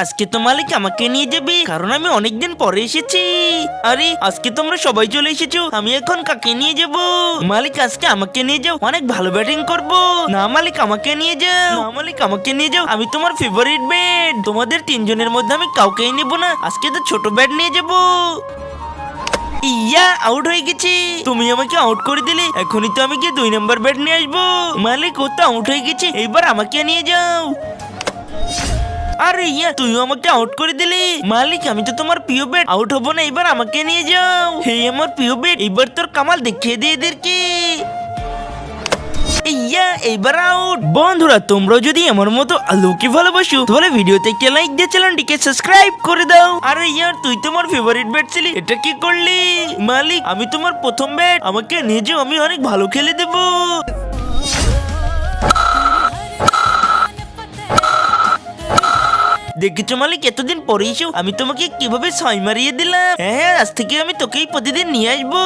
আজকে তো মালিক আমাকে নিয়ে যাবে, কারণ আমি অনেকদিন পরে এসেছি। আরে আজকে তোমরা সবাই চলে এসেছো, আমি এখন কাকে নিয়ে যাব? মালিক আজকে আমাকে নিয়ে যাও, অনেক ভালো ব্যাটিং করব। না মালিক আমাকে নিয়ে যাও, না মালিক আমাকে নিয়ে যাও, আমি তোমার ফেভারিট ব্যাট। তোমাদের তিনজনের মধ্যে আমি কাউকেই নেব না, আজকে তো ছোট ব্যাট নিয়ে যাব। ইয়া আউট হয়ে গেছি। তুমি আমাকে আউট করে দিলে, এখনই তো আমি গিয়ে 2 নম্বর ব্যাট নিয়ে আসবো। মালিক ও তো আউট হয়ে গেছে, এইবার আমাকে নিয়ে যাও। আরে ইয়া তুইও আমাকে আউট করে দিলি। মালিক আমি তো তোমার প্রিয় ব্যাট, আউট হবো না, এবার আমাকে নিয়ে যাও। হে আমার প্রিয় ব্যাট, এবার তোর কামাল দেখিয়ে দে এদেরকে। ইয়া এইবার আউট। বন্ধুরা তোমরাও যদি আমার মতো আলুকে ভালোবাসো তাহলে ভিডিওতে একটা লাইক দিয়ে চ্যানেলটিকে সাবস্ক্রাইব করে দাও। আরে ইয়ার তুই তোমার ফেভারিট ব্যাট ছিলি, এটা কি করলি? মালিক আমি তোমার প্রথম ব্যাট, আমাকে নিয়ে যাও, আমি অনেক ভালো খেলে দেবো। দেখেছো মালিক, এতদিন পরে এসেও আমি তোমাকে কিভাবে ছয় মারিয়ে দিলাম। হ্যাঁ আজ থেকে আমি তোকেই প্রতিদিন নিয়ে আসবো।